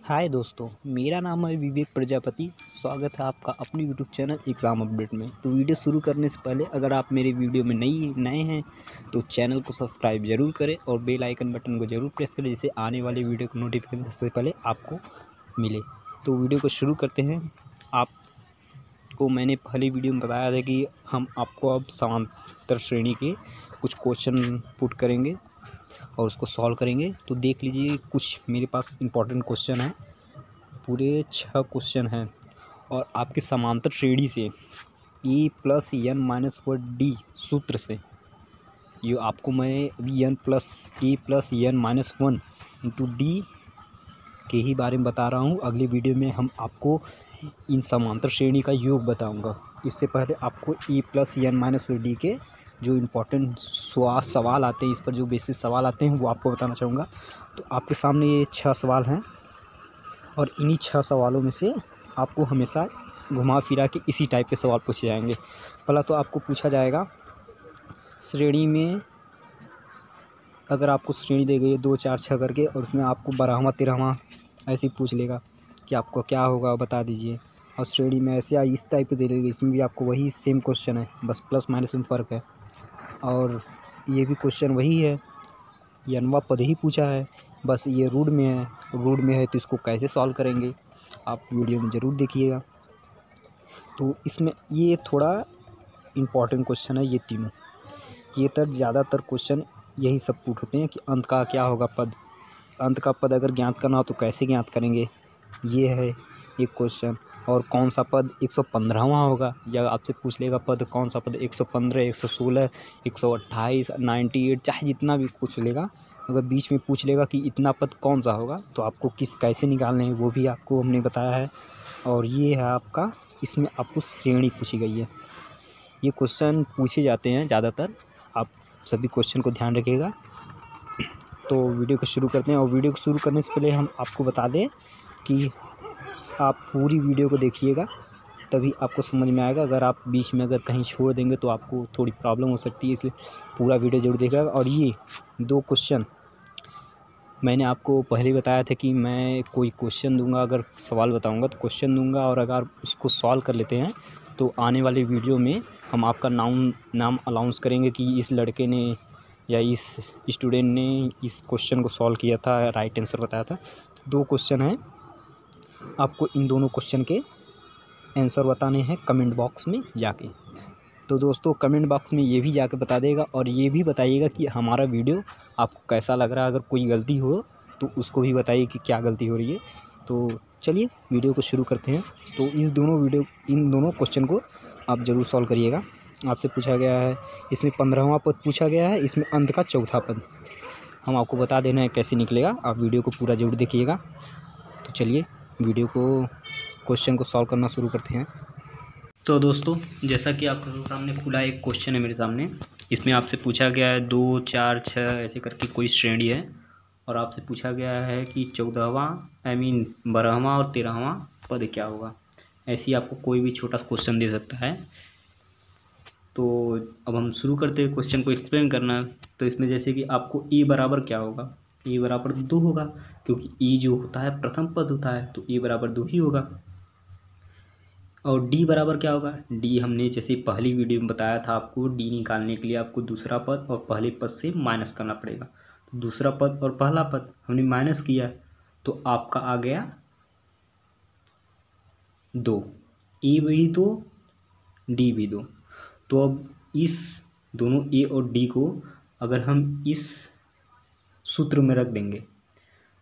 हाय दोस्तों, मेरा नाम है विवेक प्रजापति। स्वागत है आपका अपनी यूट्यूब चैनल एग्ज़ाम अपडेट में। तो वीडियो शुरू करने से पहले अगर आप मेरे वीडियो में नए हैं तो चैनल को सब्सक्राइब ज़रूर करें और बेल आइकन बटन को ज़रूर प्रेस करें, जिससे आने वाले वीडियो को नोटिफिकेशन सबसे पहले आपको मिले। तो वीडियो को शुरू करते हैं। आपको मैंने पहले वीडियो में बताया था कि हम आपको अब समांतर श्रेणी के कुछ क्वेश्चन पुट करेंगे और उसको सॉल्व करेंगे। तो देख लीजिए, कुछ मेरे पास इम्पोर्टेंट क्वेश्चन है, पूरे 6 क्वेश्चन हैं और आपके समांतर श्रेणी से e+n-1d सूत्र से ये आपको मैं n+e+n-1 इंटू डी के ही बारे में बता रहा हूँ। अगले वीडियो में हम आपको इन समांतर श्रेणी का योग बताऊँगा। इससे पहले आपको e+n-1d के जो इम्पोर्टेंट सवाल आते हैं, इस पर जो बेसिक सवाल आते हैं वो आपको बताना चाहूँगा। तो आपके सामने ये 6 सवाल हैं और इन्हीं 6 सवालों में से आपको हमेशा घुमा फिरा के इसी टाइप के सवाल पूछे जाएंगे। पहला तो आपको पूछा जाएगा श्रेणी में, अगर आपको श्रेणी दी गई है 2, 4, 6 करके और उसमें आपको 12वां 13वां ऐसे ही पूछ लेगा कि आपको क्या होगा बता दीजिए। और श्रेणी में ऐसे इस टाइप के दे देगी, इसमें भी आपको वही सेम क्वेश्चन है, बस प्लस माइनस में फ़र्क है। और ये भी क्वेश्चन वही है, n वां पद ही पूछा है, बस ये रूट में है तो इसको कैसे सॉल्व करेंगे आप वीडियो में ज़रूर देखिएगा। तो इसमें ये थोड़ा इम्पॉर्टेंट क्वेश्चन है, ये तीनों, ये ज़्यादातर क्वेश्चन यही सब पुट होते हैं कि अंत का क्या होगा पद, अंत का पद अगर ज्ञात करना हो तो कैसे ज्ञात करेंगे, ये है एक क्वेश्चन। और कौन सा पद 115वां होगा, या आपसे पूछ लेगा पद कौन सा पद 115, 116, 128, 98, चाहे जितना भी पूछ लेगा, अगर बीच में पूछ लेगा कि इतना पद कौन सा होगा तो आपको कैसे निकालने हैं वो भी आपको हमने बताया है। और ये है आपका, इसमें आपको श्रेणी पूछी गई है। ये क्वेश्चन पूछे जाते हैं ज़्यादातर, आप सभी क्वेश्चन को ध्यान रखिएगा। तो वीडियो को शुरू करते हैं। और वीडियो को शुरू करने से पहले हम आपको बता दें कि आप पूरी वीडियो को देखिएगा, तभी आपको समझ में आएगा। अगर आप बीच में अगर कहीं छोड़ देंगे तो आपको थोड़ी प्रॉब्लम हो सकती है, इसलिए पूरा वीडियो ज़रूर देखिएगा। और ये 2 क्वेश्चन मैंने आपको पहले बताया था कि मैं कोई क्वेश्चन दूंगा, अगर सवाल बताऊंगा तो क्वेश्चन दूंगा, और अगर उसको सॉल्व कर लेते हैं तो आने वाले वीडियो में हम आपका नाम अनाउंस करेंगे कि इस लड़के ने या इस स्टूडेंट ने इस क्वेश्चन को सॉल्व किया था, राइट आंसर बताया था। तो 2 क्वेश्चन हैं, आपको इन दोनों क्वेश्चन के आंसर बताने हैं कमेंट बॉक्स में जाके। तो दोस्तों, कमेंट बॉक्स में ये भी जाके बता देगा और ये भी बताइएगा कि हमारा वीडियो आपको कैसा लग रहा है। अगर कोई गलती हो तो उसको भी बताइए कि क्या गलती हो रही है। तो चलिए वीडियो को शुरू करते हैं। तो इन दोनों क्वेश्चन को आप ज़रूर सॉल्व करिएगा। आपसे पूछा गया है, इसमें 15वां पद पूछा गया है, इसमें अंत का चौथा पद हम आपको बता देना है कैसे निकलेगा। आप वीडियो को पूरा ज़रूर देखिएगा। तो चलिए क्वेश्चन को सॉल्व करना शुरू करते हैं। तो दोस्तों, जैसा कि आपके सामने खुला एक क्वेश्चन है मेरे सामने, इसमें आपसे पूछा गया है 2, 4, 6 ऐसे करके कोई श्रेणी है और आपसे पूछा गया है कि 12वां और 13वां पद क्या होगा। ऐसे ही आपको कोई भी छोटा क्वेश्चन दे सकता है। तो अब हम शुरू करते हैं क्वेश्चन को एक्सप्लेन करना। तो इसमें जैसे कि आपको e बराबर क्या होगा, e बराबर 2 होगा, क्योंकि e जो होता है प्रथम पद होता है, तो e बराबर 2 ही होगा। और d बराबर क्या होगा, d हमने जैसे पहली वीडियो में बताया था आपको, d निकालने के लिए आपको दूसरा पद और पहले पद से माइनस करना पड़ेगा। तो दूसरा पद और पहला पद हमने माइनस किया तो आपका आ गया 2, e भी 2, d भी 2। तो अब इस दोनों a और d को अगर हम इस सूत्र में रख देंगे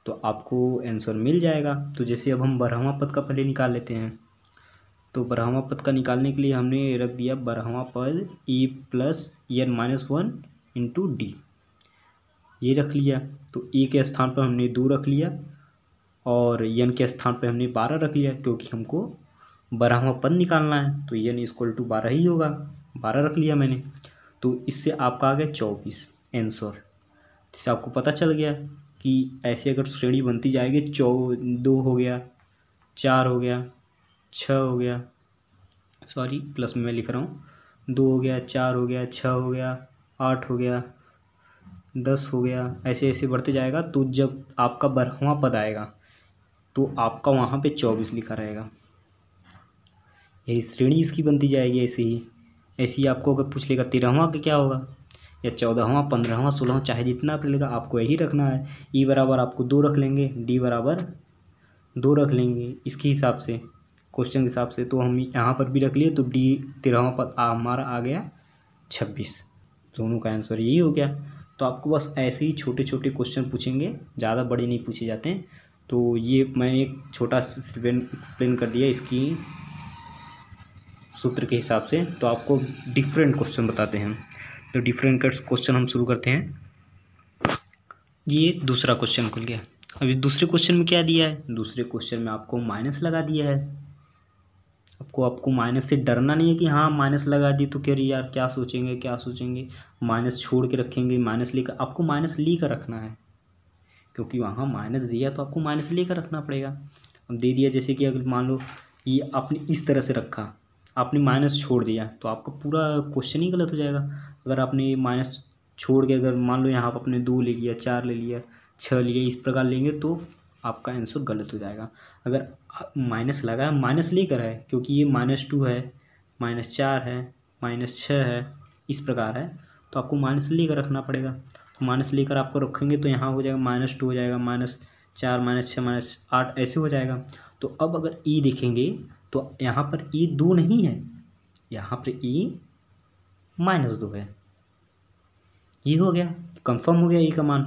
तो आपको आंसर मिल जाएगा। तो जैसे अब हम 12वां पद का पहले निकाल लेते हैं। तो 12वां पद का निकालने के लिए हमने रख दिया 12वां पद e+n-1 इंटू डी, ये रख लिया। तो e के स्थान पर हमने 2 रख लिया और n के स्थान पर हमने 12 रख लिया, क्योंकि हमको 12वां पद निकालना है तो n = 12 ही होगा, 12 रख लिया मैंने। तो इससे आपका आ गया 24 आंसर। इससे आपको पता चल गया कि ऐसे अगर श्रेणी बनती जाएगी, 2 हो गया, 4 हो गया, 6 हो गया, सॉरी प्लस में मैं लिख रहा हूँ, 2 हो गया, 4 हो गया, 6 हो गया, 8 हो गया, 10 हो गया, ऐसे ऐसे बढ़ते जाएगा। तो जब आपका 12वां पद आएगा तो आपका वहाँ पे 24 लिखा रहेगा। यही श्रेणी इसकी बनती जाएगी। ऐसे ही आपको अगर पूछ लेगा 13वां का क्या होगा, या 14वां, 15वां, 16वां, चाहे जितना आप लेगा आपको यही रखना है। ई बराबर आपको 2 रख लेंगे, डी बराबर 2 रख लेंगे इसके हिसाब से, क्वेश्चन के हिसाब से। तो हम यहाँ पर भी रख लिए, तो डी 13वां पद हमारा आ गया 26। दोनों का आंसर यही हो गया। तो आपको बस ऐसे ही छोटे छोटे क्वेश्चन पूछेंगे, ज़्यादा बड़े नहीं पूछे जाते हैं। तो ये मैंने एक छोटा एक्सप्लेन कर दिया इसकी सूत्र के हिसाब से। तो आपको डिफरेंट क्वेश्चन बताते हैं। तो डिफरेंट क्वेश्चन हम शुरू करते हैं। ये दूसरा क्वेश्चन खुल गया। अभी दूसरे क्वेश्चन में क्या दिया है, दूसरे क्वेश्चन में आपको माइनस लगा दिया है। आपको माइनस से डरना नहीं है कि हाँ माइनस लगा दी तो कह रही यार क्या सोचेंगे, माइनस छोड़ के रखेंगे, माइनस लेकर, आपको माइनस लेकर रखना है, क्योंकि वहाँ माइनस दिया तो आपको माइनस लेकर रखना पड़ेगा। अब दे दिया, जैसे कि अगर मान लो ये आपने इस तरह से रखा, आपने माइनस छोड़ दिया, तो आपका पूरा क्वेश्चन ही गलत हो जाएगा। अगर आपने माइनस छोड़ के अगर मान लो यहाँ पर आपने 2 ले लिया, 4 ले लिया, 6 लिया, इस प्रकार लेंगे तो आपका आंसर गलत हो जाएगा। अगर माइनस लगा है, माइनस लेकर है, क्योंकि ये -2 है, -4 है, -6 है, इस प्रकार है, तो आपको माइनस लेकर रखना पड़ेगा। तो माइनस लेकर आपको रखेंगे तो यहाँ हो जाएगा -2 हो जाएगा, -4, -6, -8 ऐसे हो जाएगा। तो अब अगर ई देखेंगे तो यहाँ पर ई 2 नहीं है, यहाँ पर ई -2 है। ये हो गया, कंफर्म हो गया ई का मान।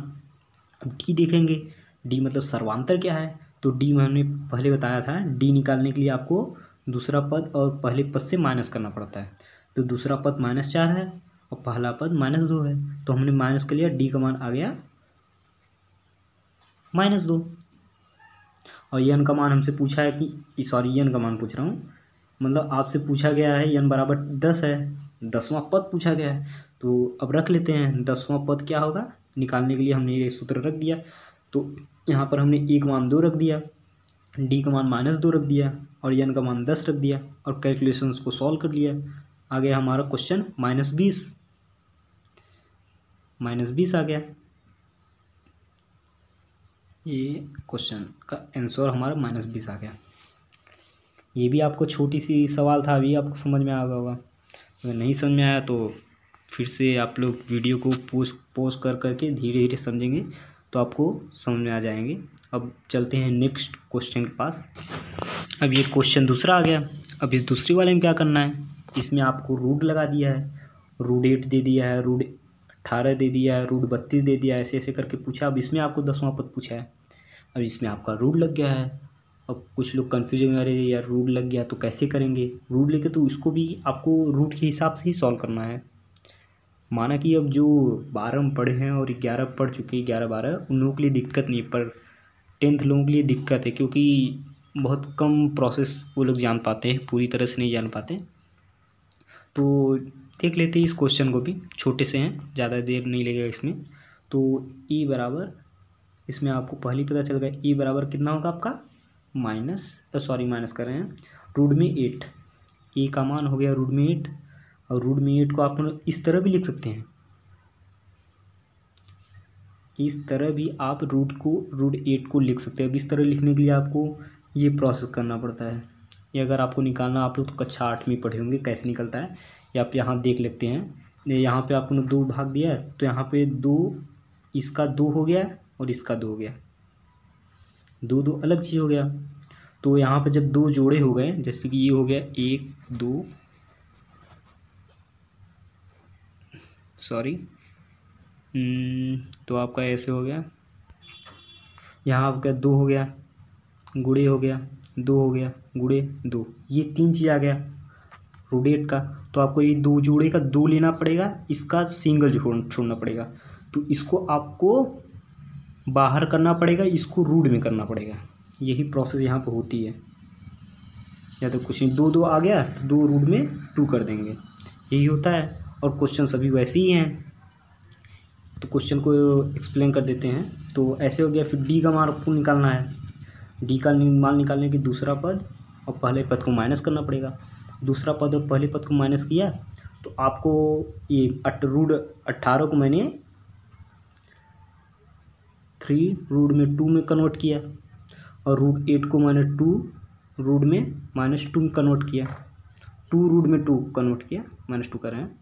अब डी देखेंगे, डी मतलब सर्वांतर क्या है, तो डी में हमने पहले बताया था, डी निकालने के लिए आपको दूसरा पद और पहले पद से माइनस करना पड़ता है। तो दूसरा पद -4 है और पहला पद -2 है, तो हमने माइनस कर लिया, डी का मान आ गया -2। और यन का मान हमसे पूछा है कि सॉरी यन का मान पूछ रहा हूँ, मतलब आपसे पूछा गया है यन बराबर 10 है, 10वां पद पूछा गया है। तो अब रख लेते हैं 10वां पद क्या होगा, निकालने के लिए हमने ये सूत्र रख दिया। तो यहाँ पर हमने ई का मान 2 रख दिया, डी का मान -2 रख दिया और यन का मान 10 रख दिया और कैलकुलेशंस को सॉल्व कर लिया। आ गया हमारा क्वेश्चन -20 आ गया। ये क्वेश्चन का आंसर हमारा -20 आ गया। ये भी आपको छोटी सी सवाल था, अभी आपको समझ में आ गया होगा। अगर नहीं समझ में आया तो फिर से आप लोग वीडियो को पॉज कर करके धीरे धीरे समझेंगे तो आपको समझ में आ जाएंगे। अब चलते हैं नेक्स्ट क्वेश्चन के पास। अब ये क्वेश्चन दूसरा आ गया। अब इस दूसरी वाले में क्या करना है, इसमें आपको रूट लगा दिया है, रूट 8 दे दिया है, रूट 18 दे दिया है, रूट 32 दे दिया है, ऐसे ऐसे करके पूछा। अब इसमें आपको 10वां पद पूछा है, अब इसमें आपका रूट लग गया है। अब कुछ लोग कन्फ्यूज हो रहे हैं यार रूट लग गया तो कैसे करेंगे, रूट लेके तो इसको भी आपको रूट के हिसाब से ही सॉल्व करना है। माना कि अब जो 12 में पढ़े हैं और 11 पढ़ चुके हैं, 11-12, उन लोगों के लिए दिक्कत नहीं, पर 10th लोगों के लिए दिक्कत है, क्योंकि बहुत कम प्रोसेस वो लोग जान पाते हैं, पूरी तरह से नहीं जान पाते। तो देख लेते हैं इस क्वेश्चन को भी, छोटे से हैं, ज़्यादा देर नहीं लगेगा इसमें। तो ई बराबर, इसमें आपको पहले पता चल गया, ई बराबर कितना होगा आपका माइनस कर रहे हैं, रूट में 8, ई का मान हो गया रूट में 8। और रूट में 8 को आप इस तरह भी लिख सकते हैं, इस तरह भी आप रूट 8 को लिख सकते हैं। अब इस तरह लिखने के लिए आपको ये प्रोसेस करना पड़ता है। ये अगर आपको निकालना, आप लोग तो कक्षा 8 में पढ़े होंगे कैसे निकलता है, या आप यहाँ देख लेते हैं। यहाँ पे आपको 2 भाग दिया है, तो यहाँ पे 2, इसका 2 हो गया और इसका 2 हो गया, 2 अलग चीज़ हो गया। तो यहाँ पे जब 2 जोड़े हो गए, जैसे कि ये हो गया 1 2, सॉरी, तो आपका ऐसे हो गया, यहाँ आपका 2 हो गया, गुणे हो गया, 2 हो गया, गुणे 2, ये 3 चीज़ आ गया रूट 8 का। तो आपको ये 2 जोड़े का 2 लेना पड़ेगा, इसका सिंगल छोड़ना पड़ेगा। तो इसको आपको बाहर करना पड़ेगा, इसको रूट में करना पड़ेगा। यही प्रोसेस यहाँ पर होती है। या तो कुछ नहीं, 2 आ गया, 2 रूट में 2 कर देंगे, यही होता है। और क्वेश्चन सभी वैसे ही हैं। तो क्वेश्चन को एक्सप्लेन कर देते हैं। तो ऐसे हो गया, फिर डी का मान आपको निकालना है। डी का मान निकालने के दूसरा पद और पहले पद को माइनस करना पड़ेगा। दूसरा पद और पहले पद को माइनस किया तो आपको ये रूट 18 को मैंने 3 रूट में 2 में कन्वर्ट किया, और √8 को मैंने 2 रूट में -2 कन्वर्ट किया, 2 रूट में 2 कन्वर्ट किया, -2 कर रहे हैं,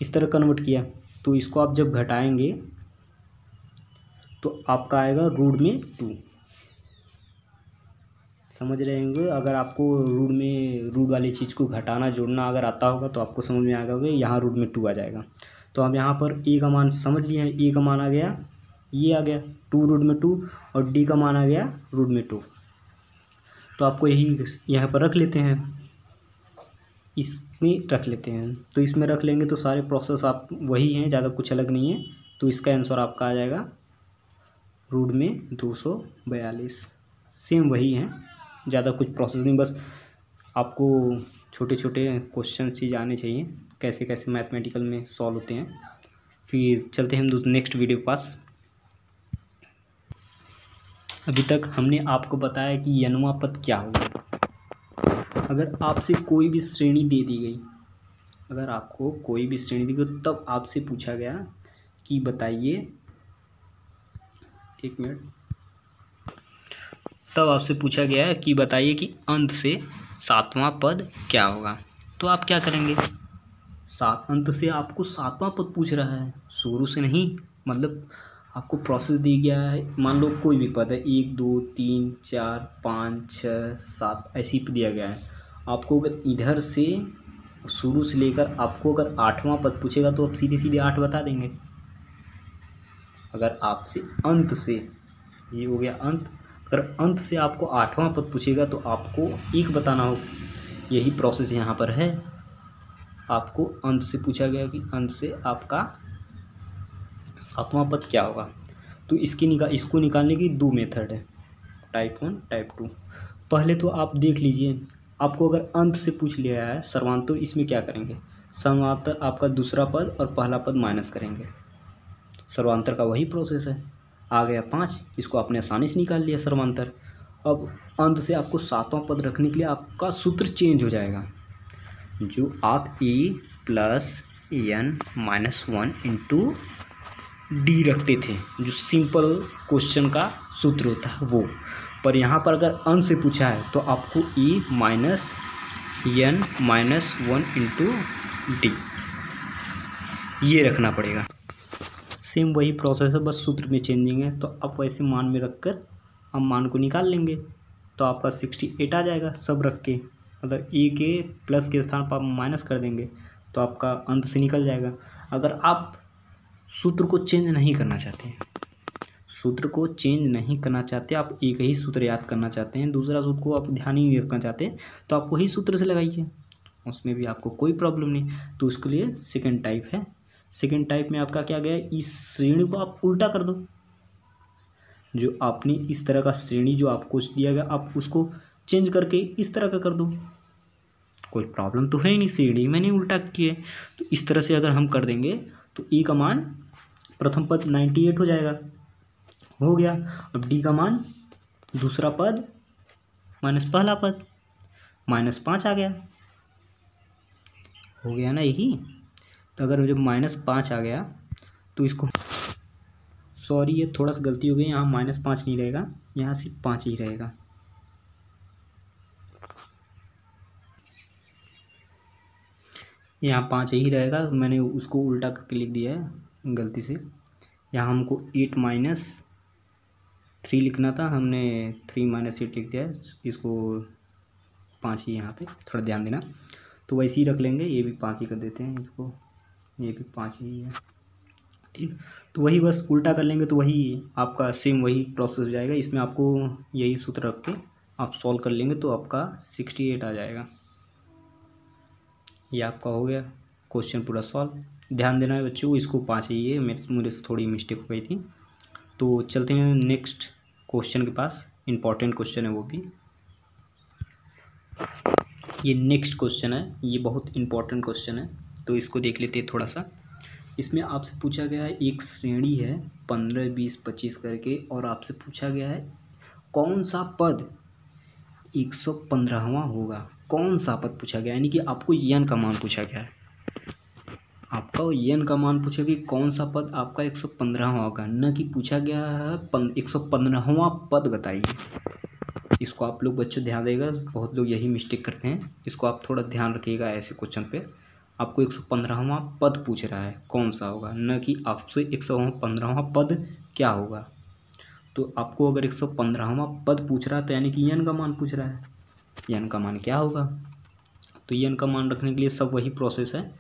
इस तरह कन्वर्ट किया। तो इसको आप जब घटाएंगे तो आपका आएगा रूट में 2। समझ रहे होंगे, अगर आपको रूट वाली चीज़ को घटाना जोड़ना अगर आता होगा तो आपको समझ में आएगा होगा, यहाँ रूट में 2 आ जाएगा। तो हम यहाँ पर ए का मान समझ लिए हैं, ए का मान आ गया, ये आ गया 2 रूट में 2 और डी का मान आ गया रूट में 2। तो आपको यही यहाँ पर रख लेते हैं, इसमें रख लेते हैं। तो इसमें रख लेंगे तो सारे प्रोसेस आप वही हैं, ज़्यादा कुछ अलग नहीं है। तो इसका आंसर आपका आ जाएगा रूट में 242। सेम वही है, ज़्यादा कुछ प्रोसेस नहीं, बस आपको छोटे छोटे क्वेश्चन चीज़ आने चाहिए कैसे कैसे मैथमेटिकल में सॉल्व होते हैं। फिर चलते हैं हम नेक्स्ट वीडियो के पास। अभी तक हमने आपको बताया कि यनवा पद क्या होगा। अगर आपसे कोई भी श्रेणी दे दी गई, अगर आपको कोई भी श्रेणी दी गई तब आपसे पूछा गया कि बताइए, एक मिनट, तब आपसे पूछा गया कि बताइए कि अंत से 7वां पद क्या होगा। तो आप क्या करेंगे, अंत से आपको 7वां पद पूछ रहा है, शुरू से नहीं, मतलब आपको प्रोसेस दी गया है। मान लो कोई भी पद है, 1 2 3 4 5 6 7 ऐसी दिया गया है। आपको अगर इधर से शुरू से लेकर आपको अगर 8वां पद पूछेगा तो आप सीधे सीधे 8 बता देंगे। अगर आपसे अंत से, ये हो गया अंत, अगर अंत से आपको 8वां पद पूछेगा तो आपको 1 बताना हो। यही प्रोसेस यहाँ पर है। आपको अंत से पूछा गया कि अंत से आपका 7वां पद क्या होगा। तो इसको निकालने की 2 मेथड है, टाइप 1 टाइप 2। पहले तो आप देख लीजिए, आपको अगर अंत से पूछ लिया है सर्वांतर, इसमें क्या करेंगे, सर्वांतर आपका दूसरा पद और पहला पद माइनस करेंगे। सर्वांतर का वही प्रोसेस है। आ गया 5, इसको आपने आसानी से निकाल लिया सर्वांतर। अब अंत से आपको 7वां पद रखने के लिए आपका सूत्र चेंज हो जाएगा। जो आप A plus N minus 1 into D रखते थे, जो सिंपल क्वेश्चन का सूत्र होता है वो, पर यहाँ पर अगर अंत से पूछा है तो आपको A minus N minus 1 into D ये रखना पड़ेगा। सेम वही प्रोसेस है, बस सूत्र में चेंजिंग है। तो आप वैसे मान में रख कर हम मान को निकाल लेंगे तो आपका 68 आ जाएगा सब रख के। मतलब ए के प्लस के स्थान पर आप माइनस कर देंगे तो आपका अंत से निकल जाएगा। अगर आप सूत्र को चेंज नहीं करना चाहते हैं, सूत्र को चेंज नहीं करना चाहते, आप एक ही सूत्र याद करना चाहते हैं, दूसरा सूत्र को आप ध्यान ही नहीं रखना चाहते, तो आप वही सूत्र से लगाइए, उसमें भी आपको कोई प्रॉब्लम नहीं। तो उसके लिए सेकंड टाइप है। सेकंड टाइप में आपका क्या गया, इस श्रेणी को आप उल्टा कर दो। जो आपने इस तरह का श्रेणी जो आपको दिया गया, आप उसको चेंज करके इस तरह का कर दो, कोई प्रॉब्लम तो है ही नहीं, श्रेणी मैंने उल्टा की है। तो इस तरह से अगर हम कर देंगे तो ए का मान प्रथम पद 98 हो जाएगा, हो गया। अब डी का मान दूसरा पद माइनस पहला पद -5 आ गया, हो गया ना यही। तो अगर जब -5 आ गया तो इसको, सॉरी ये थोड़ा सा गलती हो गई, यहाँ -5 नहीं रहेगा, यहाँ सिर्फ 5 ही रहेगा। यहाँ 5 ही रहेगा, मैंने उसको उल्टा करके लिख दिया है गलती से। यहाँ हमको 8 - 3 लिखना था, हमने 3 - 8 लिख दिया है, इसको 5 ही यहाँ पे थोड़ा ध्यान देना। तो वैसे ही रख लेंगे, ये भी 5 ही कर देते हैं इसको, ये भी 5 ही है, ठीक। तो वही बस उल्टा कर लेंगे तो वही आपका सेम वही प्रोसेस हो जाएगा। इसमें आपको यही सूत्र रख के आप सॉल्व कर लेंगे तो आपका 68 आ जाएगा। ये आपका हो गया क्वेश्चन पूरा सॉल्व। ध्यान देना है बच्चों, इसको 5 ही है, मेरे से थोड़ी मिस्टेक हो गई थी। तो चलते हैं नेक्स्ट क्वेश्चन के पास, इम्पॉर्टेंट क्वेश्चन है वो भी। ये नेक्स्ट क्वेश्चन है, ये बहुत इम्पॉर्टेंट क्वेश्चन है, तो इसको देख लेते हैं थोड़ा सा। इसमें आपसे पूछा गया है, एक श्रेणी है 15 20 25 करके, और आपसे पूछा गया है कौन सा पद 115वां होगा। कौन सा पद पूछा गया, यानी कि आपको एन का मान पूछा गया है, आपका एन का मान पूछा कि कौन सा पद आपका 115वां होगा, न कि पूछा गया है 115वां पद बताइए। इसको आप लोग बच्चों ध्यान देगा, बहुत लोग यही मिस्टेक करते हैं, इसको आप थोड़ा ध्यान रखिएगा। ऐसे क्वेश्चन पे आपको 115वां पद पूछ रहा है कौन सा होगा, न कि आपसे 115वां पद क्या होगा। तो आपको अगर 115वां पद पूछ रहा है तो यानी कि यन का मान पूछ रहा है, यन का मान क्या होगा। तो यन का मान रखने के लिए सब वही प्रोसेस है,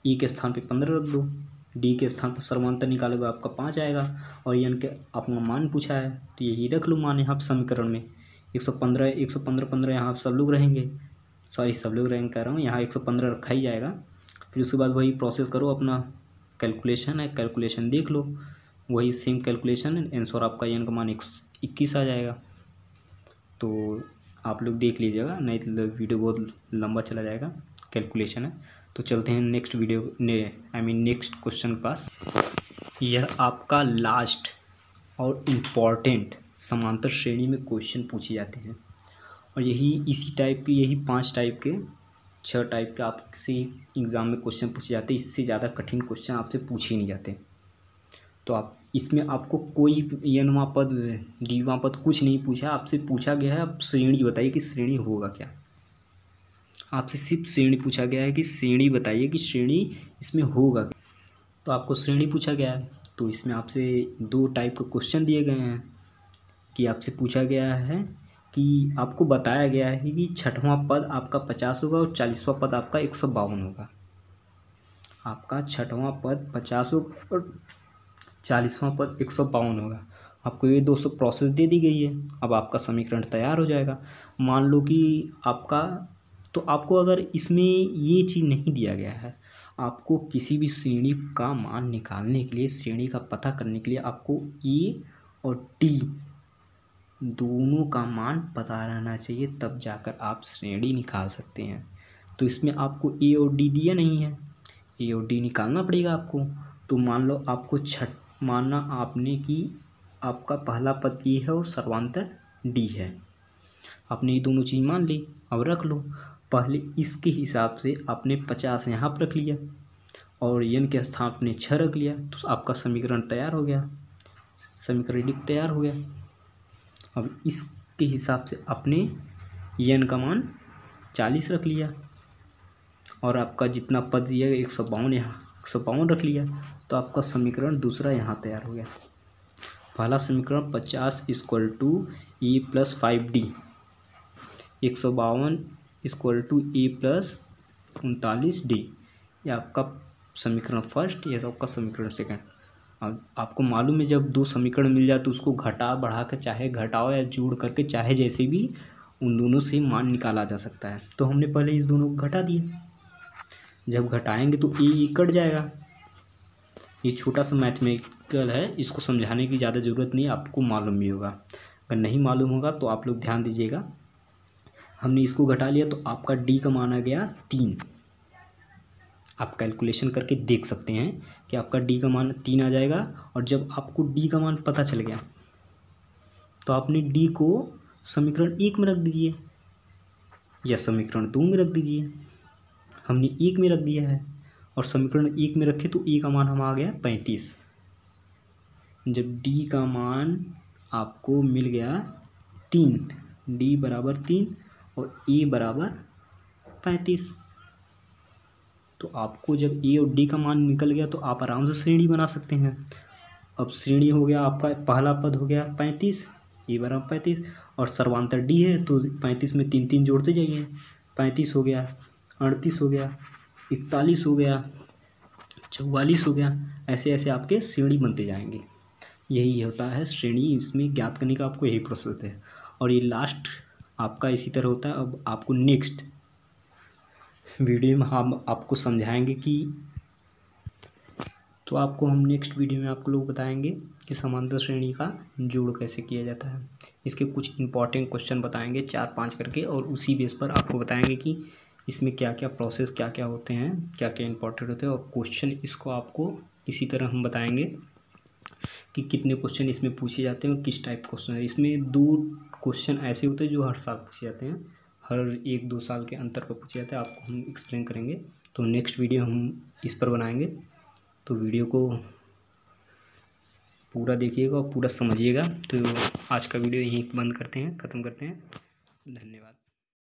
ई के स्थान पे 15 रख दो, डी के स्थान पर सर्वांतर निकालोगे आपका 5 आएगा, और यन के अपना मान पूछा है तो यही रख लो मान यहाँ समीकरण में। 115 115 15 यहाँ सब लोग रहेंगे, सॉरी सब लोग रहेंगे कह रहा हूँ, यहाँ 115 रखा ही जाएगा। फिर उसके बाद वही प्रोसेस करो, अपना कैलकुलेशन है, कैलकुलेशन देख लो, वही सेम कैलकुलेशन, आंसर आपका यन का मान 121 आ जाएगा। तो आप लोग देख लीजिएगा, नहीं तो वीडियो बहुत लंबा चला जाएगा, कैलकुलेशन है। तो चलते हैं नेक्स्ट वीडियो नेक्स्ट क्वेश्चन के पास। यह आपका लास्ट और इम्पॉर्टेंट समांतर श्रेणी में क्वेश्चन पूछे जाते हैं, और यही इसी टाइप के, यही 5 टाइप के 6 टाइप के आपसे एग्ज़ाम में क्वेश्चन पूछे जाते हैं। इससे ज़्यादा कठिन क्वेश्चन आपसे पूछे नहीं जाते। तो आप इसमें आपको कोई यनवां पद डीवां पद कुछ नहीं पूछा, आपसे पूछा गया है आप श्रेणी बताइए कि श्रेणी होगा क्या। आपसे सिर्फ श्रेणी पूछा गया है कि श्रेणी बताइए कि श्रेणी इसमें होगा क्या। तो आपको श्रेणी पूछा गया है, तो इसमें आपसे 2 टाइप के क्वेश्चन दिए गए हैं कि आपसे पूछा गया है कि आपको बताया गया है कि 6वां पद आपका 50 होगा और 40वां पद आपका 152 होगा। आपका 6वां पद 50 होगा और 40वां पद 152 होगा। आपको ये 200 प्रोसेस दे दी गई है, अब आपका समीकरण तैयार हो जाएगा। मान लो कि आपका, तो आपको अगर इसमें ये चीज़ नहीं दिया गया है, आपको किसी भी श्रेणी का मान निकालने के लिए, श्रेणी का पता करने के लिए आपको ए और टी दोनों का मान पता रहना चाहिए, तब जाकर आप श्रेणी निकाल सकते हैं। तो इसमें आपको ए और डी दिया नहीं है, ए और डी निकालना पड़ेगा आपको। तो मान लो आपको मानना आपने कि आपका पहला पद ए है और सर्वांतर डी है, आपने ये दोनों चीज़ मान ली। अब रख लो, पहले इसके हिसाब से आपने 50 यहाँ पर रख लिया और यन के स्थान आपने 6 रख लिया, तो आपका समीकरण तैयार हो गया, समीकरण तैयार हो गया। अब इसके हिसाब से आपने यन का मान 40 रख लिया और आपका जितना पद दिया 152 यहाँ 152 रख लिया, तो आपका समीकरण दूसरा यहाँ तैयार हो गया। पहला समीकरण 50 = ए + 5d, 152 = ए + 39d, ये आपका समीकरण फर्स्ट, ये आपका समीकरण सेकंड। अब आपको मालूम है जब 2 समीकरण मिल जाए तो उसको घटा बढ़ा कर, चाहे घटाओ या जोड़ करके, चाहे जैसे भी उन दोनों से मान निकाला जा सकता है। तो हमने पहले इस दोनों को घटा दिया, जब घटाएंगे तो ए कट जाएगा। ये छोटा सा मैथमेटिकल है, इसको समझाने की ज़्यादा ज़रूरत नहीं, आपको मालूम भी होगा। अगर नहीं मालूम होगा तो आप लोग ध्यान दीजिएगा। हमने इसको घटा लिया तो आपका डी का मान आ गया 3। आप कैलकुलेशन करके देख सकते हैं कि आपका डी का मान 3 आ जाएगा। और जब आपको डी का मान पता चल गया तो आपने डी को समीकरण 1 में रख दीजिए या समीकरण 2 में रख दीजिए। हमने 1 में रख दिया है और समीकरण 1 में रखे तो ए का मान हम आ गया 35। जब डी का मान आपको मिल गया 3, डी बराबर 3 और ए बराबर 35, तो आपको जब ए और डी का मान निकल गया तो आप आराम से श्रेणी बना सकते हैं। अब श्रेणी हो गया आपका, पहला पद हो गया 35, ए बराबर 35 और सर्वांतर डी है तो 35 में 3 3 जोड़ते जाइए, 35 हो गया, 38 हो गया, 41 हो गया, 44 हो गया, ऐसे ऐसे आपके श्रेणी बनते जाएंगे। यही होता है श्रेणी, इसमें ज्ञात करने का आपको यही प्रोसेस है। और ये लास्ट आपका इसी तरह होता है। अब आपको नेक्स्ट वीडियो में हम आपको समझाएंगे कि, तो आपको हम नेक्स्ट वीडियो में आप लोग बताएंगे कि समांतर श्रेणी का जोड़ कैसे किया जाता है। इसके कुछ इंपॉर्टेंट क्वेश्चन बताएंगे 4-5 करके, और उसी बेस पर आपको बताएंगे कि इसमें क्या क्या प्रोसेस क्या क्या होते हैं, क्या क्या इंपॉर्टेंट होते हैं। और क्वेश्चन इसको आपको इसी तरह हम बताएंगे कि कितने क्वेश्चन इसमें पूछे जाते हैं और किस टाइप क्वेश्चन है। इसमें 2 क्वेश्चन ऐसे होते हैं जो हर साल पूछे जाते हैं, हर 1-2 साल के अंतर पर पूछे जाते हैं, आपको हम एक्सप्लेन करेंगे। तो नेक्स्ट वीडियो हम इस पर बनाएंगे, तो वीडियो को पूरा देखिएगा और पूरा समझिएगा। तो आज का वीडियो यहीं बंद करते हैं, ख़त्म करते हैं। धन्यवाद।